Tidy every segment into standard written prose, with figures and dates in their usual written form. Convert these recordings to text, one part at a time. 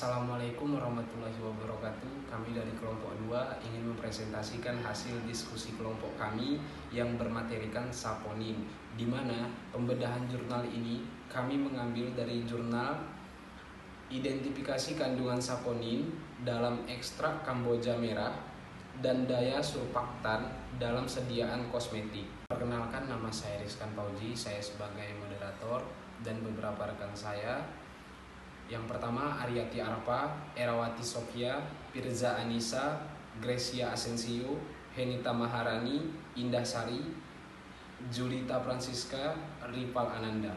Assalamualaikum warahmatullahi wabarakatuh. Kami dari kelompok 2 ingin mempresentasikan hasil diskusi kelompok kami yang bermaterikan saponin, di mana pembedahan jurnal ini kami mengambil dari jurnal identifikasi kandungan saponin dalam ekstrak Kamboja merah dan daya surfaktan dalam sediaan kosmetik. Perkenalkan, nama saya Rizkan Pauji, saya sebagai moderator dan beberapa rekan saya. Yang pertama Aryati Arpa, Erawati Sofia, Firza Anissa, Gracia Asensio, Henita Maharani, Indah Sari, Julita Francisca, Ripal Ananda.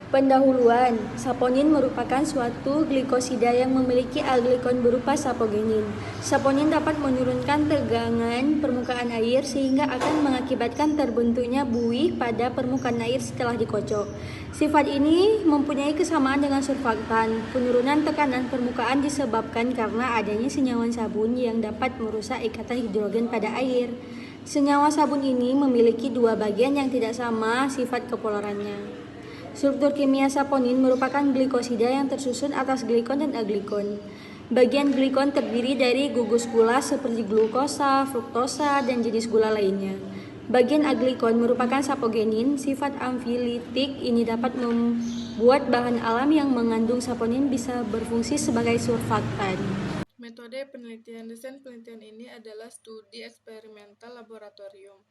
Pendahuluan, saponin merupakan suatu glikosida yang memiliki alglikon berupa sapogenin. Saponin dapat menurunkan tegangan permukaan air sehingga akan mengakibatkan terbentuknya buih pada permukaan air setelah dikocok. Sifat ini mempunyai kesamaan dengan surfaktan. Penurunan tekanan permukaan disebabkan karena adanya senyawa sabun yang dapat merusak ikatan hidrogen pada air. Senyawa sabun ini memiliki dua bagian yang tidak sama sifat kepolarannya. Struktur kimia saponin merupakan glikosida yang tersusun atas glikon dan aglikon. Bagian glikon terdiri dari gugus gula seperti glukosa, fruktosa, dan jenis gula lainnya. Bagian aglikon merupakan sapogenin, sifat amfilitik ini dapat membuat bahan alam yang mengandung saponin bisa berfungsi sebagai surfaktan. Metode penelitian desain penelitian ini adalah studi eksperimental laboratorium.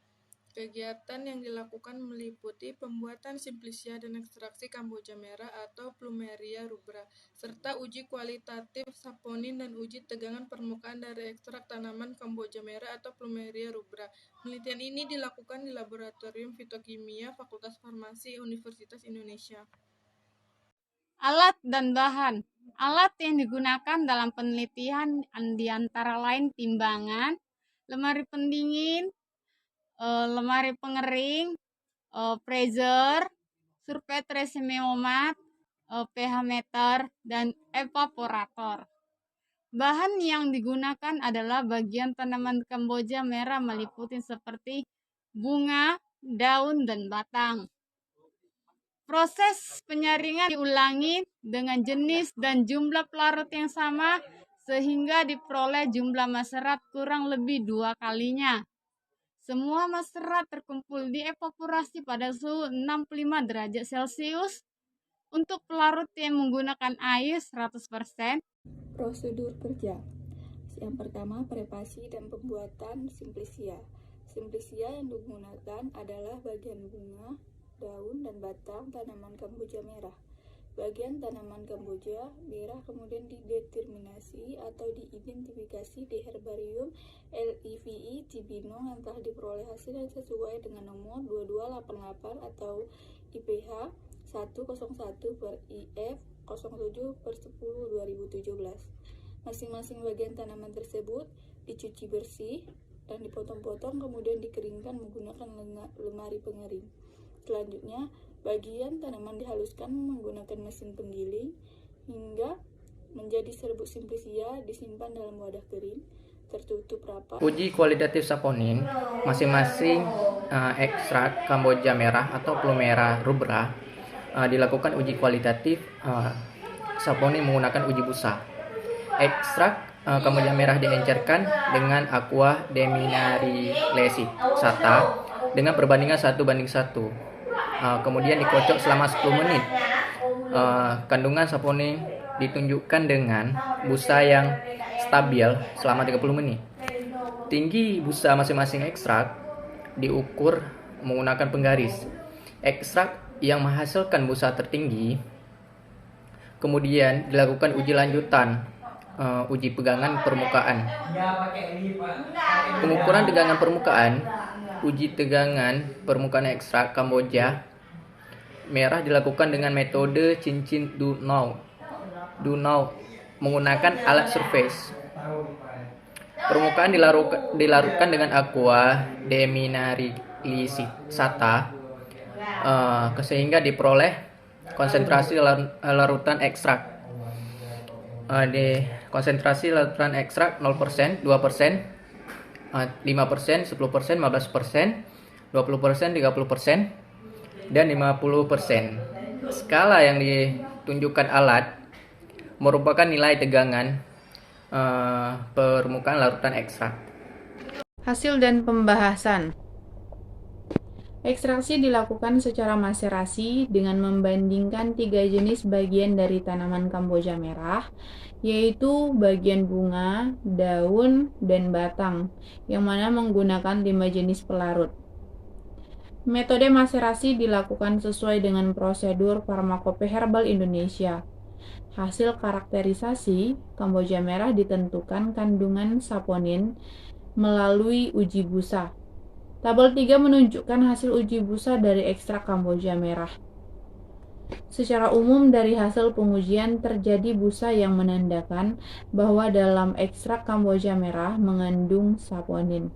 Kegiatan yang dilakukan meliputi pembuatan simplisia dan ekstraksi Kamboja merah atau Plumeria rubra, serta uji kualitatif saponin dan uji tegangan permukaan dari ekstrak tanaman Kamboja merah atau Plumeria rubra. Penelitian ini dilakukan di Laboratorium Fitokimia Fakultas Farmasi Universitas Indonesia. Alat dan bahan. Alat yang digunakan dalam penelitian antara lain timbangan, lemari pendingin, lemari pengering, freezer, survei tresimiomat, pH meter, dan evaporator. Bahan yang digunakan adalah bagian tanaman Kamboja merah meliputi seperti bunga, daun, dan batang. Proses penyaringan diulangi dengan jenis dan jumlah pelarut yang sama sehingga diperoleh jumlah maserat kurang lebih 2 kalinya. Semua maserat terkumpul dievaporasi pada suhu 65 derajat Celcius. Untuk pelarut yang menggunakan air 100%. Prosedur kerja. Yang pertama, prepasi dan pembuatan simplisia. Simplisia yang digunakan adalah bagian bunga, daun, dan batang tanaman Kamboja merah. Bagian tanaman Kamboja merah kemudian dideterminasi atau diidentifikasi di herbarium LIVI Cibinong yang telah diperoleh hasil yang sesuai dengan nomor 2288 atau IPH 101/IF 07/10/2017. Masing-masing bagian tanaman tersebut dicuci bersih dan dipotong-potong kemudian dikeringkan menggunakan lemari pengering. Selanjutnya, Bagian tanaman dihaluskan menggunakan mesin penggiling hingga menjadi serbuk simplisia, disimpan dalam wadah kering, tertutup rapat. Uji kualitatif saponin, masing-masing ekstrak Kamboja merah atau Plumera rubra dilakukan uji kualitatif saponin menggunakan uji busa. Ekstrak Kamboja merah diencerkan dengan aqua demineralisata dengan perbandingan 1:1. Kemudian dikocok selama 10 menit. Kandungan saponin ditunjukkan dengan busa yang stabil selama 30 menit. Tinggi busa masing-masing ekstrak diukur menggunakan penggaris. Ekstrak yang menghasilkan busa tertinggi kemudian dilakukan uji lanjutan, uji pegangan permukaan. Pengukuran tegangan permukaan, uji tegangan permukaan ekstrak Kamboja merah dilakukan dengan metode cincin Dunau menggunakan alat surface. Permukaan dilarutkan dengan aqua demineralisata sehingga diperoleh konsentrasi larutan ekstrak. Di konsentrasi larutan ekstrak 0%, 2%, 5%, 10%, 15%, 20%, 30%, dan 50%. Skala yang ditunjukkan alat merupakan nilai tegangan permukaan larutan ekstrak. Hasil dan pembahasan. Ekstraksi dilakukan secara maserasi dengan membandingkan 3 jenis bagian dari tanaman Kamboja merah, yaitu bagian bunga, daun, dan batang, yang mana menggunakan 5 jenis pelarut. Metode maserasi dilakukan sesuai dengan prosedur Farmakope Herbal Indonesia. Hasil karakterisasi Kamboja merah ditentukan kandungan saponin melalui uji busa. Tabel 3 menunjukkan hasil uji busa dari ekstrak Kamboja merah. Secara umum dari hasil pengujian terjadi busa yang menandakan bahwa dalam ekstrak Kamboja merah mengandung saponin.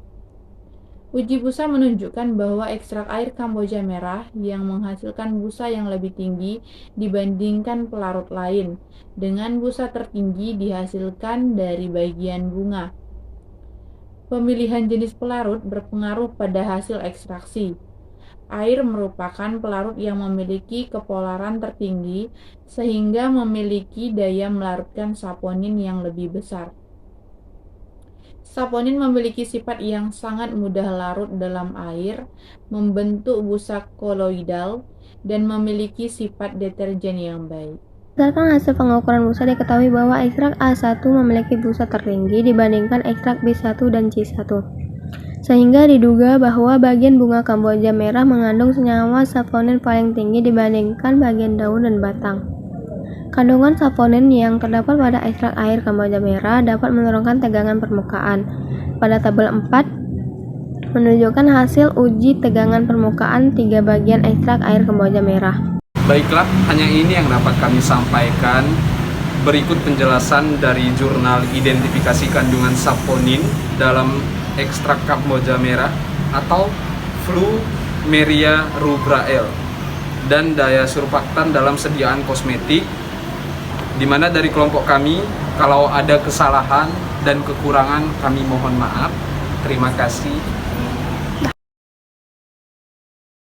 Uji busa menunjukkan bahwa ekstrak air Kamboja merah yang menghasilkan busa yang lebih tinggi dibandingkan pelarut lain, dengan busa tertinggi dihasilkan dari bagian bunga. Pemilihan jenis pelarut berpengaruh pada hasil ekstraksi. Air merupakan pelarut yang memiliki kepolaran tertinggi sehingga memiliki daya melarutkan saponin yang lebih besar. Saponin memiliki sifat yang sangat mudah larut dalam air, membentuk busa koloidal, dan memiliki sifat deterjen yang baik. Berdasarkan hasil pengukuran busa diketahui bahwa ekstrak A1 memiliki busa tertinggi dibandingkan ekstrak B1 dan C1. Sehingga diduga bahwa bagian bunga Kamboja merah mengandung senyawa saponin paling tinggi dibandingkan bagian daun dan batang. Kandungan saponin yang terdapat pada ekstrak air Kamboja merah dapat menurunkan tegangan permukaan. Pada tabel 4 menunjukkan hasil uji tegangan permukaan 3 bagian ekstrak air Kamboja merah. Baiklah, hanya ini yang dapat kami sampaikan. Berikut penjelasan dari jurnal identifikasi kandungan saponin dalam ekstrak Kamboja merah atau Plumeria rubrae dan daya surfaktan dalam sediaan kosmetik, di mana dari kelompok kami, kalau ada kesalahan dan kekurangan kami mohon maaf. Terima kasih.